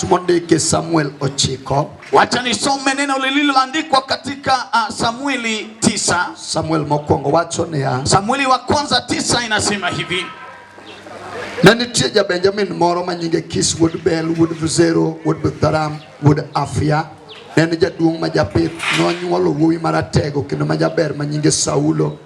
wach mondike Samuel 9. Wacha nisome neno lililoandikwa katika Samueli 9. Samuel mokwongo wacho niya. Samueli wa kwanza 9 inasema hivi. Nanitie ja Benjamin moro manyinge Kis wuod Bel, wuod Vizero, wuod Betharam, wuod Afia. Nene jaduong' ma japith nonyuolo wuowi maratego kendo ma jaber manyinge Saulo.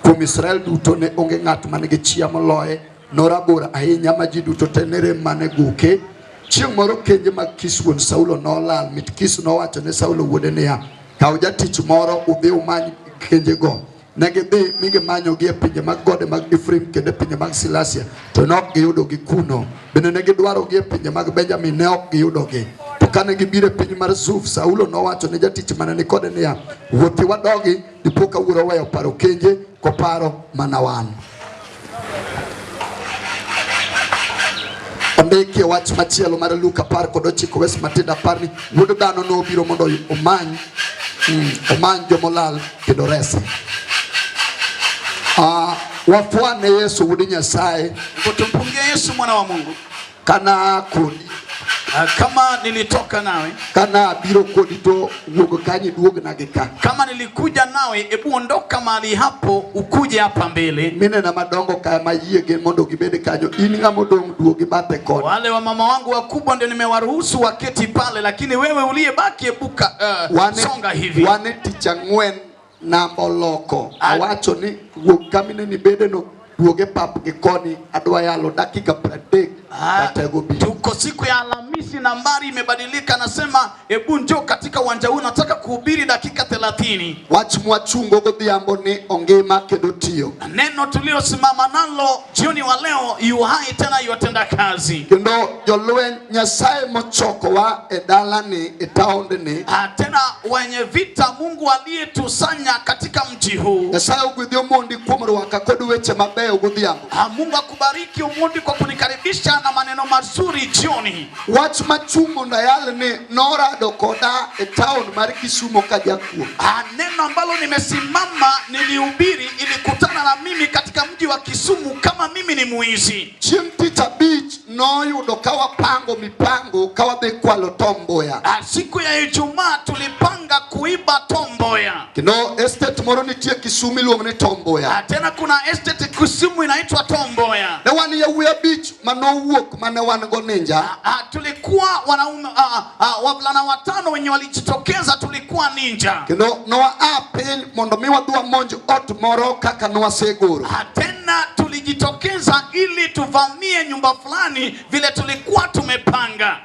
Kuom Israel duto ne onge ng'at manigi chia moloye, norabora ahinya ma ji duto te ne rem mane goke. Chieng' moro kenje mag Kis wuon Saulo nolal. Mit Kis nowacho ne Saulo wuode niya, kaw jatich moro udhi umany kenje go. Negidhi mi gimanyogi e pinje mag gode mag Efraim kendo pinje mag Silasia, to ne ok giyudogi kuno. Bende ne gidwarogi e pinje mag Benjamin, ne ok giyudogi. To kane gibiro e piny mar Zuf, Saulo nowacho ne jatich mane ni kode niya, wuothi wadogi, dipo ka wuoro weyo paro kenje koparo mana wan. Ondiki e wach machielo mar Luka 10:9 wes matindo 10 ni wuod dhano nobiro mondo omany jomolal kendo rese. Wafuane Yesu wuod Nyasaye. Tumpungie Yesu mwana wa Mungu. Kana kodi kama nilitoka nawe, kana biro kodi to wuog kanyi duog na gika. Kama nilikuja nawe, ebu ondoka mahali hapo ukuje hapa mbele. Mine na madongo kama yege mondo gibede kanyo, ini ngamo dong duogi bate kodi. Wale wa mama wangu wakubwa ndio nimewaruhusu waketi pale, lakini wewe uliyebaki ebuka songa hivi. Wane ticha ngwen na moloko. Awacho ni wuog kamine ni bede no duoge pap gikoni adwa yalo dakika 30. Tuko siku ya Alhamisi, nambari imebadilika, nasema ebu njoo katika uwanja huu, nataka kuhubiri dakika 30. Wach mwachungo godhiambo ni ongema kendo tiyo. Neno tuliosimama nalo jioni wa leo yu hai tena yotenda kazi. Kendo jolwen Nyasaye mochoko wa edala ni etaonde ni. Tena wenye vita Mungu aliyetusanya katika mji huu. Nyasaye ugwidhi omondi kuom rwaka kod weche mabeyo godhiambo. Mungu akubariki omondi kwa kunikaribisha na maneno mazuri jioni. Wach machungo ndayale ni norado koda e town mar Kisumo kajakuo. Neno ambalo nimesimama nilihubiri ilikutana na mimi katika mji wa Kisumu kama mimi ni muizi. Chieng' Tich Abich noyudo kawa pango mipango kawa dhi kwalo tomboya. Siku ya Ijumaa tulipanga kuiba tomboya. Kino estate moro nitie Kisumu iluongo ni Tomboya. Tena kuna estate Kisumu inaitwa Tomboya. Ne wan yawuoyi abich manowuok mane wan go ninja. Tulikuwa wanaume wavulana 5 wenye walijitokeza, tulikuwa ninja. Kino noa apel mondo mi wadhi wamonj ot moro kaka nwasegoro. Tena tulijitokeza ili tuvamie nyumba fulani vile tulikuwa tumepanga.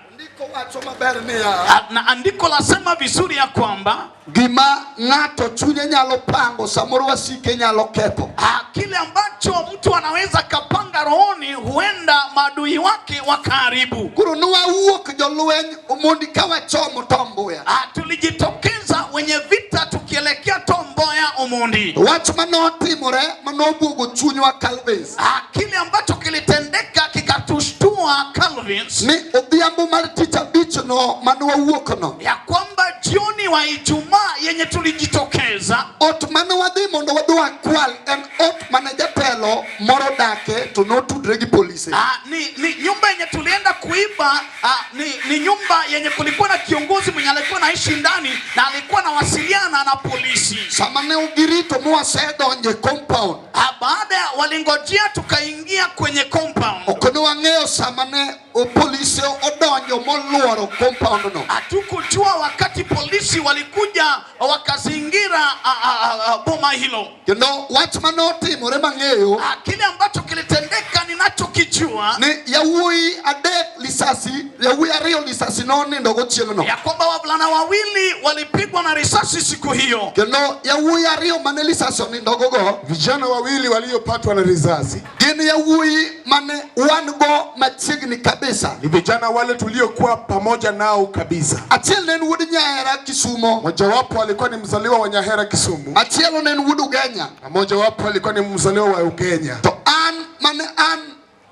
Na andiko lasema vizuri ya kwamba gima ng'ato chunye nyalo pango samoro wasike nyalo ketho. Kile ambacho mtu anaweza kapanga rohoni huenda maadui wake wakaribu. Kuro nwawuok jolweny omondi kawa chomo Tomboya. Tulijitokeza wenye vita tukielekea Tomboya omondi. Wach manotimore manobuogo chunywa Calvins. Kile ambacho kilitendeka kikatushtua Calvins ni odhiambo mar Tich Abich no manowuok no, ya kwamba jioni wa Ijumaa yenye tulijitokeza ot mane wadhi mondo wadhi wakwal en ot mane jatelo moro dake to notudre gi polisi. Ni nyumba yenye tulienda kuiba. Ni nyumba yenye kulikuwa na kiongozi mwenye alikuwa anaishi ndani na alikuwa anawasiliana na polisi. Samane ugirito mwasedonje compound. Baada ya walingojea tukaingia kwenye compound. Okono wangeo samane polisi odonjo moluoro compound no. Hatukujua wakati polisi walikuja wakazingira boma hilo. Kendo wach manotimore mang'eyo, kile ambacho kilitendeka ninachokijua ni yawuoyi adek lisasi, yawuoyi 2 lisasi nonindo gochieng' no. Ya kwamba wavulana 2 walipigwa na risasi siku hiyo. Kendo yawuoyi 2 mane lisasi onindo gogo, vijana 2 waliopatwa na risasi, gin yawuoyi mane wan go machiegni kabisa. Ni vijana wale tuliokuwa pamoja nao kabisa. Achiel ne en wuod Nyahera Kisumo. Mojawapo alikuwa ni mzaliwa wa Nyahera Kisumu. Achiel ne en wuod Ugenya. Na mojawapo alikuwa ni mzaliwa wa Ugenya. To an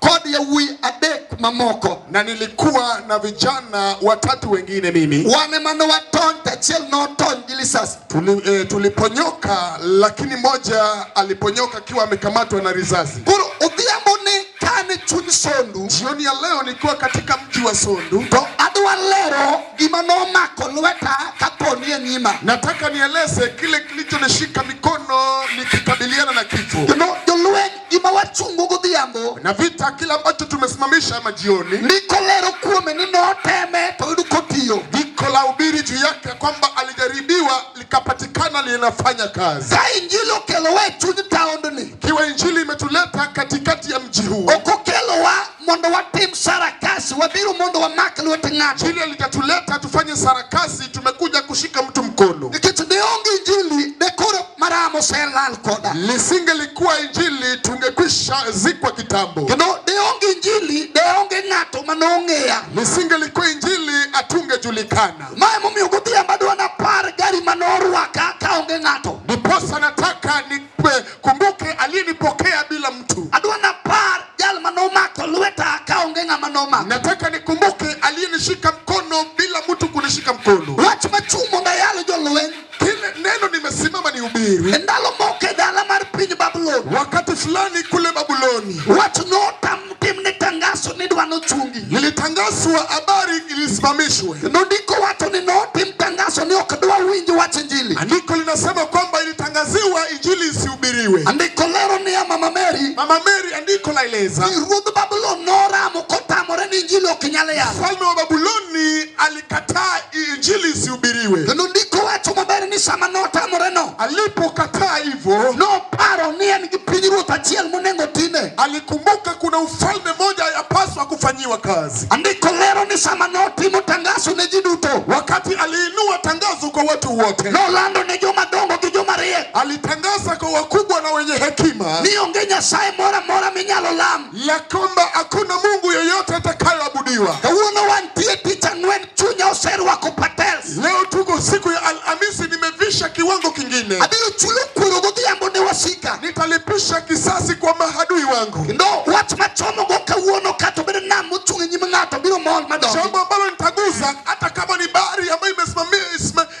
kod yawuoyi adek mamoko, na nilikuwa na vijana 3 wengine mimi. Wane mane watony, achiel notony gi lisasi. Tuliponyoka, lakini moja aliponyoka akiwa amekamatwa na risasi. Kuro odhiambo ni kane chuny Sondu. Jioni ya leo nikiwa katika mji wa Sondu. To adwa lero gima nomako lweta kaponi e nyima. Nataka nieleze kile kilichonishika mikono nikikabiliana na kifo. Jolweny gima wachungu godhiambo. Na vita kila ambacho tumesimamisha majioni. Niko lero kuome ni noteme to yudu kotiyo. Niko la ubiri juu yake kwamba alijaribiwa likapatikana linafanya kazi. Ka injili okelo we chuny taondni. Kiwa injili imetuleta katikati ya mji huu. Okokelo wa mondo watim sarakasi wabiru mondo wamak lwet ng'ato. Injili litatuleta tufanye sarakasi, tumekuja kushika mtu mkono. Nikech deonge injili dekoro maramo selal koda. Lisingelikuwa injili tungekwisha zikwa kitambo. Kendo deonge injili deonge ng'ato manong'eya. Lisingelikuwa injili atungejulikana. Mae momiyo godhiambo adwa napar gari manorwaka kaonge ng'ato. Ndiposa nataka nikumbuke aliyenipokea bila mtu. Adwa napar jal manomako lweta kaonge ng'ama nomako. Nataka nikumbuke aliyenishika mkono bila mtu kunishika mkono. Wach machumo ndayalo jolweny. Kile neno nimesimama ni ubiri. Endalo moke dala mar piny Babulon. Wakati fulani kule Babuloni. Wach notam timne tangaso ni dwa nochungi. Nilitangazwa habari ilisimamishwe. Ndiko watu ni notim tangaso ni ok dwa winji wach injili. Andiko linasema kwamba ilitangaziwa injili isihubiriwe. Andiko lero ni ya Mama Mary. Mama Mary andiko laeleza. Ruodh Babulon noramo kotamore ni injili okinyale ya. Mfalme wa Babuloni alikataa injili isihubiriwe. Ndiko watu mabere ni sama notamore no. Alipokataa hivyo, no paro ni en gi pinyruoth achiel monengo time. alikumbuka kuna ufalme moja yapaswa kufanyiwa kazi. Andiko lero ni sama notimo tangaso ne ji duto. Wakati aliinua tangazo kwa watu wote. Nolando ne joma dongo gi joma riek. Alitangaza kwa wakubwa na wenye hekima. Ni onge nyasaye mora mora minyalo lam. La kwamba hakuna Mungu yeyote atakayeabudiwa. Kawuono wantie tich ang'wen chunya oserwako patels. Leo tuko siku ya Alhamisi, nimevisha kiwango kingine. Abiro chulo kwero godhiambo ne wasika. Nitalipisha kisasi kwa mahadui wangu. Kendo wach machomo go kawuono kato bedo nam mochung' e nyim ng'ato biro mol madongo. Jambo ambalo nitaguza hata kama ni bahari ambayo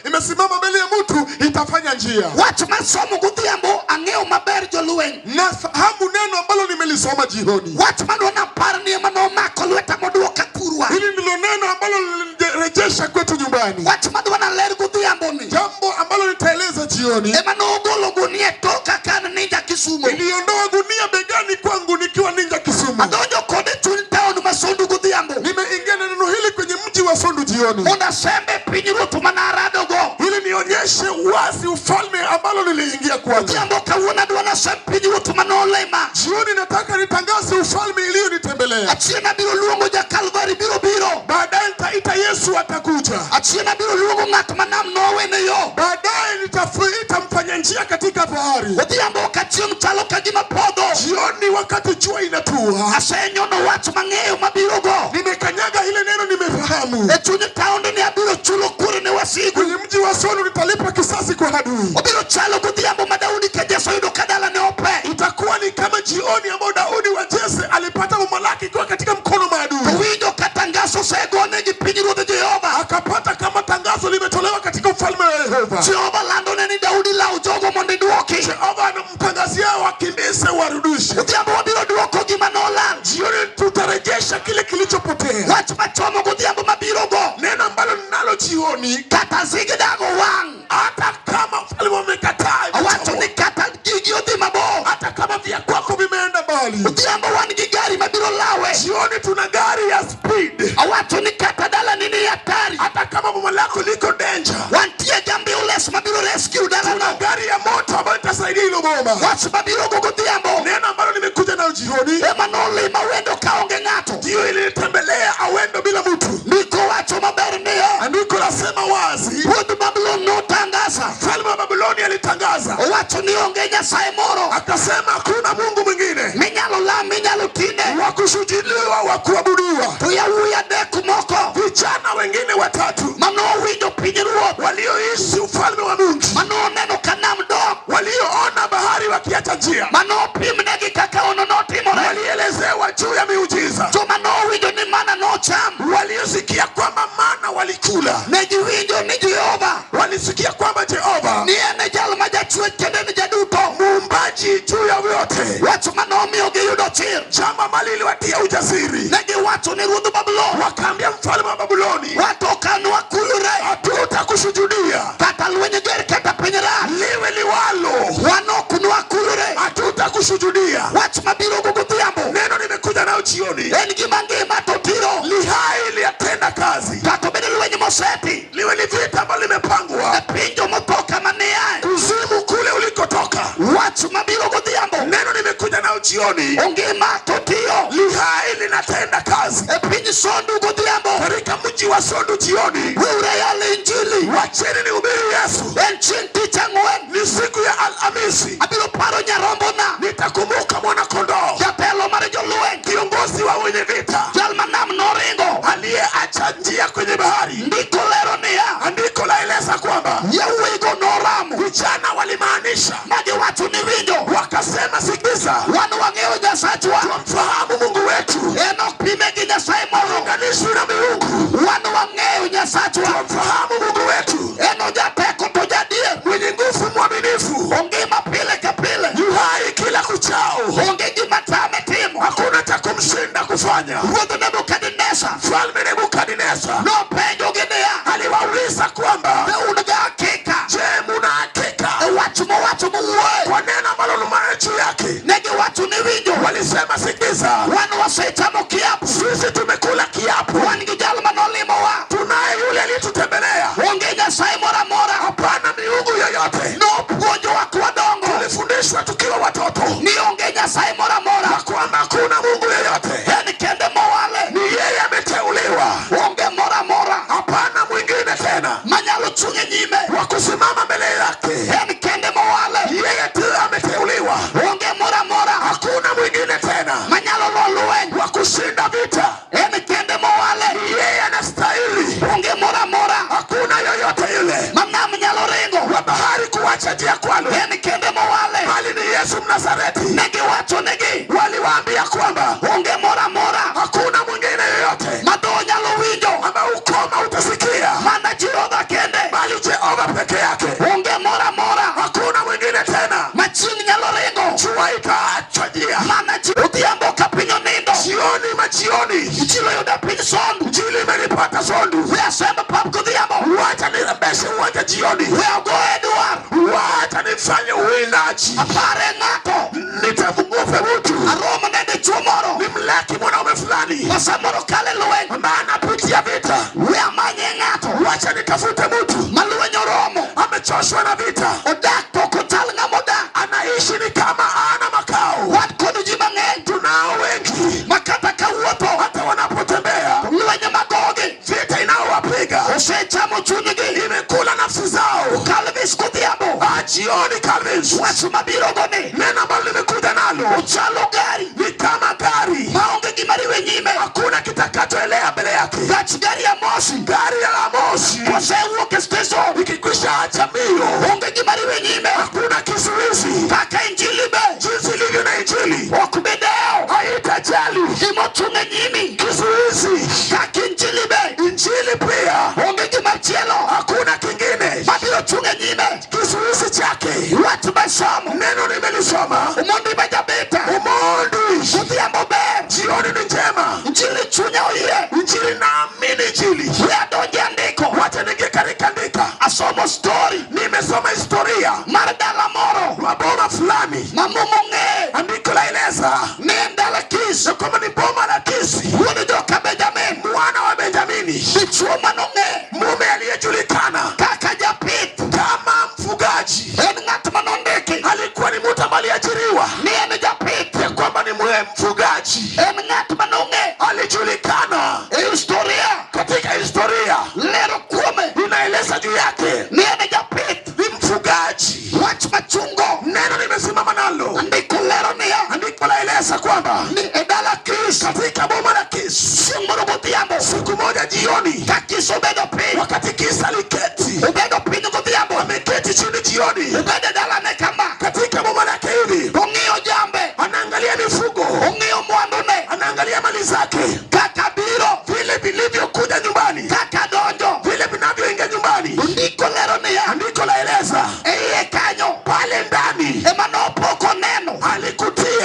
imesimama mbele ya mtu itafanya njia. Wach masomo godhiambo ang'eyo maber jolweny. Nafahamu neno ambalo nimelisoma jioni. Wach madwa napar ni ema nomako lweta moduoka kurwa. Hili ndilo neno ambalo linirejesha kwetu nyumbani. Wach madwa naler godhiambo ni. Jambo ambalo nitaeleza jioni. Ema nogolo gunia toka kan ninja Kisumu. Niliondoa gunia begani kwangu nikiwa ninja Kisumu. Adonjo kode chuny town ma Sondu godhiambo. Nimeingia na neno hili kwenye mji wa Sondu jioni. Mondo sembe pinyruoth manarado go. Ili nionyeshe wazi ufalme ambalo niliingia kwalo. Godhiambo kawuono adwa nasem pinyruoth manolema. Jioni nataka nitangaze ufalme iliyonitembelea. Achiel biro luongo ja Kalvari biro. Baadaye nitaita Yesu atakuja. Achiel biro luongo ng'at manam nowene yo. Baadaye nitafuita mfanya njia katika bahari. Godhiambo ka chieng' chalo ka gima podho. Jioni wakati jua inatua. Asenyono wach mang'eyo mabiro go. Nimekanyaga ile neno nimefahamu. E chuny taonde ni abiro chulo kuor ne wasigu. Kwenye mji wa Sondu nitalipa kisasi kwa adui. Obiro chalo godhiambo ma Daudi ka Jesse oyudo ka dala ne ope. Itakuwa ni kama jioni ambayo Daudi wa Jesse alipata mamlaka kwa katika mkono maadui. Owinjo ka tangaso segone gi pinyruodh Jehova. Akapata kama tangazo limetolewa katika ufalme wa Yehova. Jehova landone ni Daudi law jogo mondo iduoki. Jehova anamtangazia wakimbize warudishe. Godhiambo wabiro duoko gima nolal. Jioni tutarejesha kile kilichopotea. Wach machomo godhiambo mabiro go. Neno ambalo ninalo jioni. Kata zigidago wang'. Hata kama ufalme wamekataa. Awacho ni kata gigi odhi mabor. Hata kama vya kwako vimeenda mbali. Godhiambo wan gi gari mabiro lawe. Jioni tuna gari ya speed. Awacho ni kata dala nini hatari. Hata kama mama lako liko danger. Wantie ambulance mabiro rescue dala tuna no. Gari ya moto ambayo itasaidia hilo boma. Wach mabiro go godhiambo. Neno ambalo nimekuja nayo jioni. Ema nolima wendo kaonge ng'ato. Ndio ilinitembelea awendo bila mtu. Ndiko wacho maber niyo. Andiko lasema wazi. Ruodh Babulon notangaza. Mfalme wa Babuloni alitangaza. Owacho ni onge nyasaye moro. Akasema hakuna Mungu mwingine. Minyalo lam minyalo tine. Wakusujiliwa wakuabudiwa. To yawuoyi adek moko. Vijana wengine watatu. Manowinjo pinyruoth. Walioishi ufalme wa Mungu. Manoneno ka nam dok. Walioona bahari wakiacha njia. Manopimnegi kaka ono notimore. Walielezewa juu ya miujiza. To manowinjo ni mana nocham. Waliosikia kwamba mana walikula. Negiwinjo ni Jehova. Walisikia kwamba Jehova ni ene jal ma jachwech kendo ni jaduto. Muumbaji juu ya vyote. yote. Watu manomio giyudo chir. Jambo ambalo iliwatia ujasiri. Negi watu ni ruodh Babulon. Wakaambia mfalme wa Babuloni, watu kanwa kulure. Hatutakusujudia. Kata lwenye geri kata penyera. Liwe liwalo. Wanokunwa kulure. Hatutakusujudia. Watu mabiro gugudhiambo. Neno nimekuja nao jioni. Engi mangima totiro. Lihai liyatenda kazi. Kato bede lwenye moseti. Liwe ni vita ambalo limepangwa. Pinjo motoka maniae. Kuzimu kule ulikotoka. Watu mabiro gugudhiambo. Neno nimekuja nao jioni. Ongima totiro. Lihai linatenda kazi. Pinji sondu gugudhiambo. Katika mji wa Sondu jioni. Weure ya linjili. Wacheni nihubiri Yesu. Enchinti changwen. Ni siku ya Alhamisi. Abilo paro nyarombo na. Nitakumbuka mwana kondoo. Jatelo marejo luen. Kiongozi wa wenye vita. Jalmanam noringo. Aliyeacha njia kwenye bahari. Ndiko lero niya. Andiko laeleza kwamba Yewigo noramu. vijana walimaanisha. Magi watu ni winjo. Wakasema sikiza. Wanu wangeo nyasachwa. Twamfahamu Mungu wetu. Enok pimegi nyasai moro. Unganishwi na miungu. Wanu wangeo nyasachwa. Twamfahamu Mungu wetu. Eno jateko tojadie. Mwenye nguvu mwaminifu. Ongima pile kapile. Yuhai kila kuchao. Ongegi matame timu. Hakuna cha kumshinda kufanya. Ruodh Nebukadneza. Mfalme Nebukadneza No penjo gidea. aliwauliza kwamba Unaga hakika. je, muna hakika Watu muwe. kwa neno ambalo lumana juu yake? Negi watu ni winjo. Walisema sikiza. Wanu waseitamo kiapu. Sisi tumekula kiapo. Wangi jalma nolimo wa. Tunaye yule aliyetutembelea. Onge nyasai mora mora. Hapana miungu yoyote. No puonjo wako wadongo. Tulifundishwa tukiwa watoto Ni onge nyasai mora mora. na kwamba hakuna Mungu yoyote. Yani kende mowale. Ni yeye ameteuliwa. Onge mora mora. Hapana mwingine tena Manyalo chunge nyime. wa kusimama mbele yake. Yani kende mowale. Yeye tu ameteuliwa. Onge mora mora. Hakuna mwingine tena Manyalo loluen. wa kushinda vita. Yani kende mowale. Yeye anastahili. Onge mora mora. Hakuna yoyote yule Manam nyalo ringo. wa bahari kuacha njia kwalo, Yani kende mowale. bali ni Yesu Mnazareti. Negi watu negi. Waliwaambia kwamba Onge mora mora. hakuna mwingine yoyote Mado nyalo winjo. ama ukoma utasikia, Mana jirodha kende. bali Jehova peke yake. Onge mora mora. Hakuna mwingine tena. Machini nyalo ringo. Jua ikaachwa njia. Mana jirodhiambo kapinyo nindo. Jioni majioni, Jilo yuda pinyo sondu. Injili imenipata Sondu. Wea semba pap kudhiambo. Wacha nirembeshe uwanja jioni. Wea go Edward. Wacha nifanye uwindaji. Apare ngato. Nitafungufe mtu Aroma nende chumoro. nimlaki mwanaume fulani Masamoro kale luen. ambaye anapitia vita. Wea manye ngato. Wacha nitafute mtu Malue nyoromo. amechoshwa na vita, Odak toko tal ngamoda. anaishi ni kama ana makao. Wat kodu jimangeng. Tunao wengi, Makata kauwato. hata wanapotembea Luenye magoge. vita inaowapiga Osechamo chunyigi. imekula nafsi zao. Kalvis kudhiambo. Jioni Calvins, Watu mabiro goni. neno ambalo limekuja nalo Uchalo gari. ni kama gari, Maonge gimariwe nyime. hakuna kitakachoelea mbele yake. That's gari ya moshi. Gari ya la moshi Wase uoke station. ikikwisha acha mbio, Onge gimariwe nyime. hakuna kizuizi. Kaka injili be. Jinsi ilivyo na Injili Okubedeo. haitajali Imotunge nyimi. kizuizi. Kaka injili be. Injili pia Onge gimachielo. hakuna kingine Mabiro tunge nyime. kizuizi chake. Watu basomo. Neno nimelisoma. Umundi bajabeta. Umondi Kudhiambo ber. jioni ni njema. Injili chunya oye. Injili naamini Injili. Wea donje andiko. Wacha ningekarikandika. Asomo story. Nimesoma historia Maradala moro. wa boma fulani. Mamumunge. Andiko laeleza Nendala kisi. kama ni boma la Kisi, Wone joka Benjamin. mwana wa Benjamini, Bichuo manonge. mume aliyejulikana Kaka japit. kama mfugaji. En ngat manondeki. Alikuwa ni mtu ambaye aliajiriwa Ni en japit. ya kwamba ni mfugaji. En ngat manonge. Alijulikana E historia. katika historia, Lero kuome. inaeleza juu yake Ni en japit. ni mfugaji. Wach machungo. Neno limesimama nalo. Andiko lero niya. Andiko laeleza kwamba Ni edala kis. katika boma la Kisi, Simboro godhiambo. siku moja jioni, Kakis obedo piny. wakati Kisi aliketi, Obedo piny godhiambo. ameketi chini jioni Obede dalane kama. katika boma lake hivi, Ong'iyo jambe. anaangalia mifugo, Ong'iyo mwandune. anaangalia mali zake, Kaka biro. vile vilivyokuja nyumbani, Kaka donjo. vile vinavyoingia nyumbani. Ndiko lero niya. Andiko laeleza Eiye kanyo. pale ndani Ema nopoko neno. alikutia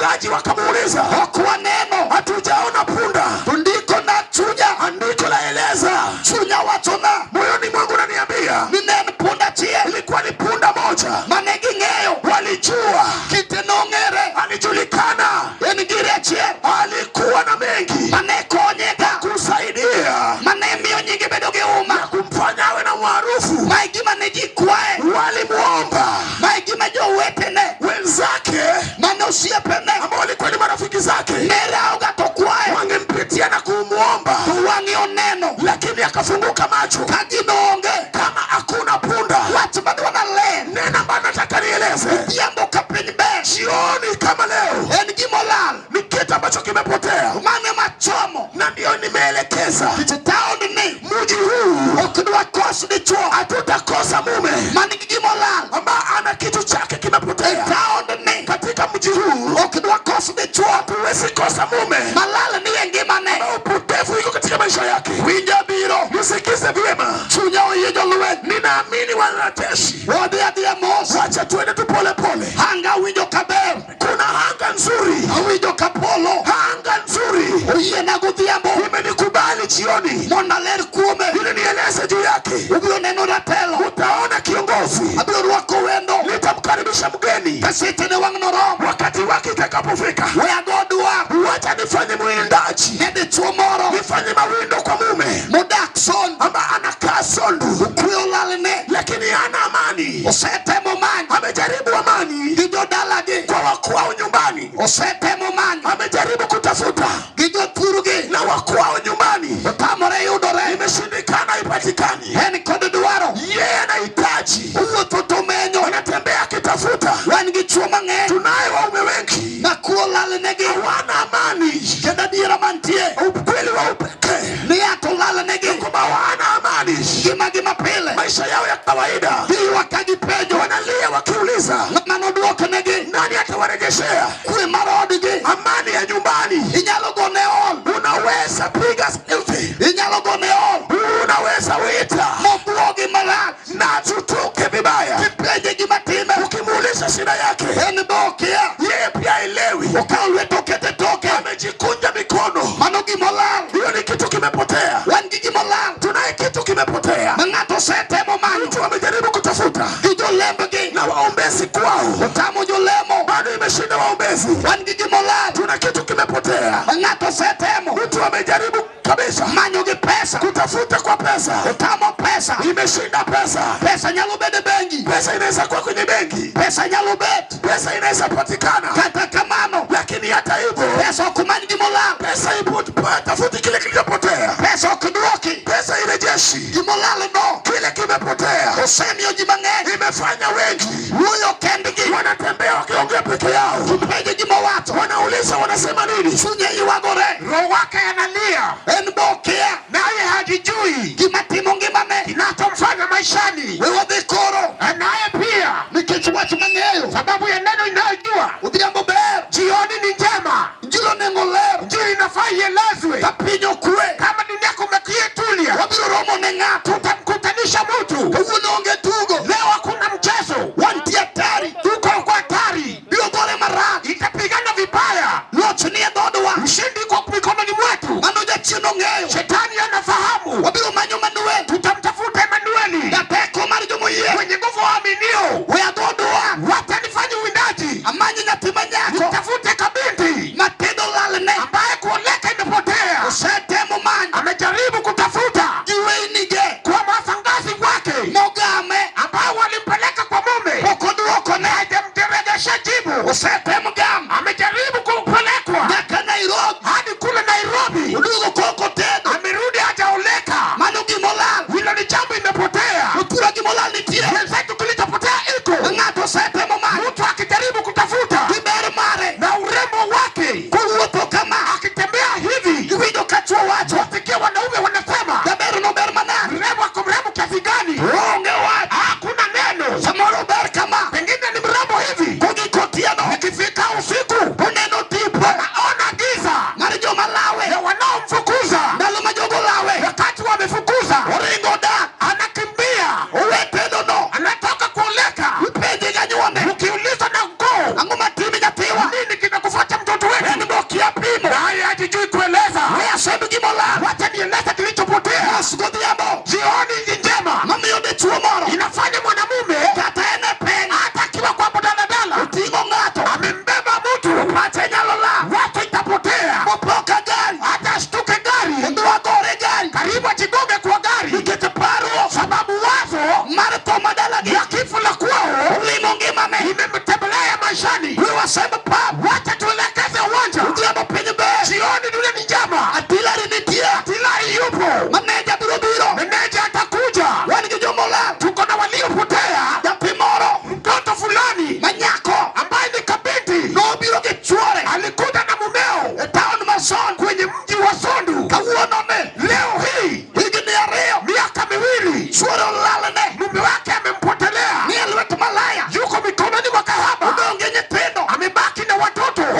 wachungaji wakamuuliza, Kwa neno hatujaona punda. tundiko na chunya Andiko laeleza, chunya watona moyoni mwangu naniambia, minen punda chie ilikuwa ni punda moja. manegi ng'eyo Walijua, kitenong'ere alijulikana, en gire chie alikuwa na mengi mane konyega kusaidia mane miyo nyingi bedo gi uma kumfanya awe na maarufu. maigi mane ji kwae Walimuomba maigi ma jowetene wenzake mane osiepene ambao walikuwa ni marafiki zake neraoga to kwae wangempitia na kumuomba, wang'i oneno lakini akafunguka macho. ka gidonge Kama hakuna punda, wach madwana len neno ambalo nataka nieleze yambo ka piny ber jioni kama leo en gimolal ni kitu ambacho kimepotea, mane machomo na ndio nimeelekeza kich taondni mji huu ok dwa kos dichuo hatutakosa mume mane gi gimolal ambaye ana kitu chake kimepotea. taondni Katika mji huu ok dwa kos dichuo huwezi kosa mume. malal ni e ngimane Upotevu iko katika maisha yake. winja biro Nisikize vyema, chunya oye jolweny ninaamini wanajeshi. wodhi adhiya mos Wacha tuende tu pole pole. hanga winjo ka ber Kuna anga nzuri, awinjo ka polo anga nzuri oyiena godhiambo imenikubali jioni mondo aler kuome ili nieleze juu yake. ubiro neno ratelo Utaona kiongozi, abiro rwako wendo nitamkaribisha mgeni kasechene wang' norom wakati wake itakapofika. we ago dwar Wacha nifanye mwindaji, ne dichuo moro nifanye mawindo kwa mume modak son ambaye anakaa Sondu kwe olalne lakini hana amani. osetemo many Amejaribu amani gi jodalagi kwa wakwao nyumbani, osetemo many amejaribu kutafuta gi jothurgi na wakwao nyumbani, otamore yudore imeshindikana, ipatikani. en kod dwaro Yeye anahitaji, owuotho to menyo anatembea akitafuta. wan gi chuo mang'eny Tunaye waume wengi ma kuo olalnegi hawana amani, kendo adiera mantie ukweli wa upekee ni ato olalnegi kwamba hawana amani. ngimagi mapile Maisha yao ya kawaida giywak ka gipenjo wanalia wakiuliza, ng'ama nodwoknegi nani atawarejeshea kwe mar odgi amani ya nyumbani? inyalo gone ol Unaweza piga selfie, inyalo gone ol unaweza wita mobwogi marach na tutoke vibaya. kipenje gimatime Ukimuuliza shida yake, en bokia yeye pia elewi, okaw lweto okete toke amejikunja mikono. mano gimolal Hiyo ni kitu kimepotea. wan gi gimolal Tunaye kitu kimepotea. ma ng'ato osetemo manyo Mtu amejaribu kutafuta gi jolembgi na waombezi kwao, otamo jolemo bado imeshinda waombezi. wan gi gimolal Tuna kitu kimepotea. ma ng'ato osetemo Mtu amejaribu kabisa manyo gi pesa kutafuta kwa pesa, otamo pesa imeshinda pesa. pesa nyalo bedo e bengi Pesa inaweza kuwa kwenye benki, pesa nyalo bet pesa inaweza patikana, kata kamano lakini hata hivyo pesa ok many gimolal pesa ipo, tafuti kile kilichopotea. pesa ok dwoki Pesa irejeshi gimolal no kile kimepotea. osemiyo ji mang'eny Imefanya wengi wuoyo kendgi wanatembea wakiongea peke yao, kipenjo gimowacho wanauliza wanasema nini. chunye ywagore Roho wake analia, en bokia naye hajijui gimatimo ngimane kinachomfanya maishani. we wadhi koro Naye pia nikech wach mang'eyo sababu ya neno inayojua odhiambo ber jioni ni njema, njiro nengo ler njiri inafaa ielezwe. ka piny okwe Kama dunia kumekietulia, wabiro romo ne ng'ato tutamkutanisha mtu. kawuono onge tugo Leo hakuna mchezo, wantie atari tuko kwa hatari, biro gore marach itapigana vibaya. loch ni e dhodwa Mshindi kwa mikononi mwetu. mano jachien ong'eyo Shetani anafahamu, wabiro manyo Manuel tutamtafuta Emanueli jateko mar jomoyie mwenye nguvu waaminio. we adhodwa Watanifanya uwindaji, amanyi nyathi manyako nitafute kabinti matedo lalne ambaye kuoleka imepotea.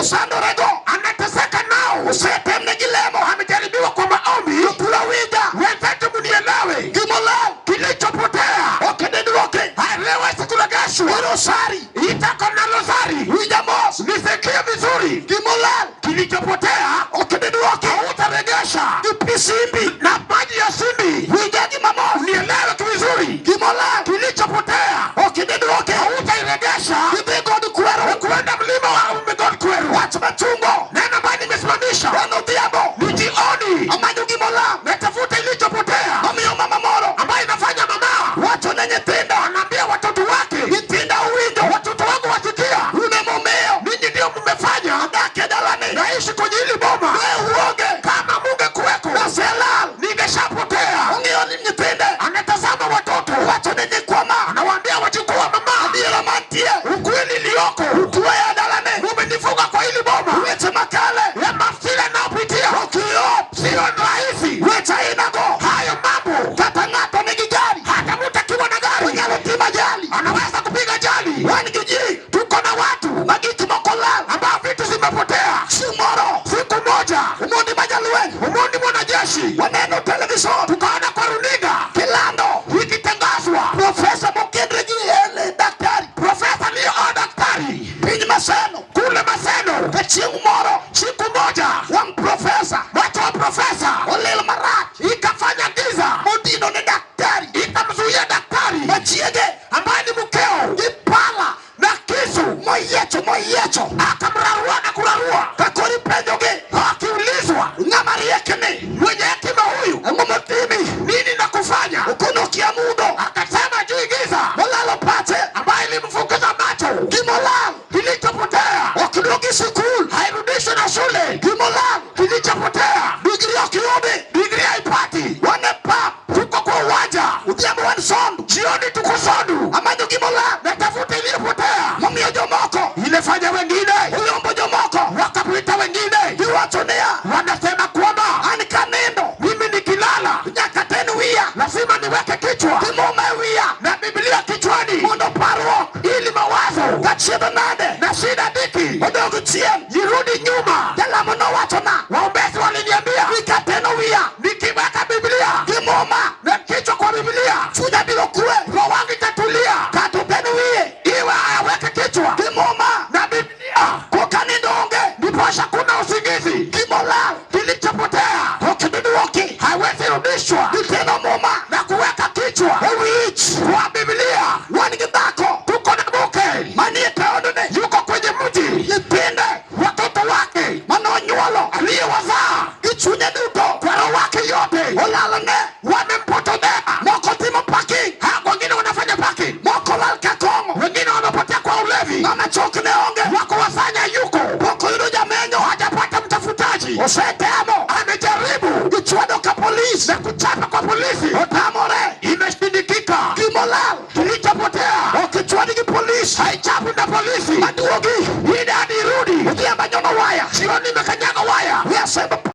osandorego anateseka nao, osetemne gilemo amejaribiwa kwa maombi. tulawiga Wenzetu mnielewe, gimolal kilichopotea okededroke haliwezi kuregeshwa. rosari Itako na losari, wijamos nisikie vizuri, gimolal kilichopotea okededroke hautaregesha. ipisimbi Na maji ya simbi, wija gimamos unielewe vizuri, gimolal kilichopotea okededroke hautairegesha. ibigod kwero Kuenda mlima wa Migod Kweru, wach machungo neno ambayo nimesimamisha wano dhiambo ni jioni, amanyo gimolal natafuta ilichopotea omiyo mama moro ambayo inafanya mama wacho ne nyithindo anaambia watoto wake, nyithinda uwinjo watoto wangu wasikia, une momiyo ninyi ndio mmefanya adake dalani naishi kwenye hili boma. we uoge Kama mungekuweko naselal ningeshapotea. ong'iyo ni nyithinde Anatazama watoto, wacho ne nyikwama anawaambia wajukuu wa mama, adiera mantie ukweli iliyoko, utweya dalane umenifunga kwa hili boma. weche makale Ya mafsira naopitia okiyot sio rahisi. weche ainago Hayo mambo, kata ng'ato nigi gari hata mtu akiwa na gari onyalo timo ajali anaweza kupiga jali. wan gi ji Tuko na watu ma gik moko lal ambao vitu zimepotea. chieng' moro Siku moja omondi ma jalweny umundi mwanajeshi waneno television tukaona kwa runinga kilando ikitangazwa profesa mokendre gi ele daktari profesa aliyeoa daktari piny Maseno kule Maseno. ka chieng' moro Siku moja wang' profesa macho wa profesa olil marach ikafanya giza, modino ne daktari ikamzuia daktari machiege ambaye ni mkeo gi pala na kisu, moyiecho akamrarua na kurarua, kakori penjogi akiulizwa ng'ama riekni mwenye hekima huyu ang'o motimi nini na kufanya, okonokia mudo akasema juu giza molalo pache ambaye ilimfukuza macho. gimolal Kilichopotea okduogi sikul hairudishwi na shule. gimolal Kilichopotea digri okiyudi digri haipati. wane pap Tuko kwa uwanja, udhiambo wan sondu jioni tuko Sondu, amanyo gimolal natafuta iliyopotea. momiyo jomoko Ilifanya wengine oyombo jomoko wakapita, wengine giwacho niya wanasema kwamba an kanindo mimi nikilala nyaka ten wiya lazima niweke kichwa gimome wiya na Biblia kichwani, mondo parruok ili mawazo kachiedho nade na shida dhiki odogo chien jirudi nyuma. jalamo nowachona Waombezi waliniambia nikateno wiya nikiweka Biblia gimoma na kichwa kwa Biblia chunya biro kwe roho wangu itatulia, katopeno wiye iwe aweke kichwa gimoma na Biblia, kokanindo onge ndiposha kuna usingizi. gimolal Kilichopotea okididuoki haiwezi rudishwa giteno muma na kuweka kichwa ewich kwa Biblia. wan gi dhako Tuko na mke manie taodone yuko kwenye mji, nyithinde watoto wake manonyuolo aliyewazaa gi chunye duto kwa roho wake yote olalone wamempotolea. moko timo paki Wengine wanafanya paki, moko lal ka kong'o wengine wamepotea kwa ulevi, ng'ama chokne onge wako wasanya yuko pok oyudo jamenyo hajapata mtafutaji, osetemo amejaribu gichwado ka polis na kuchapa kwa polisi, otamore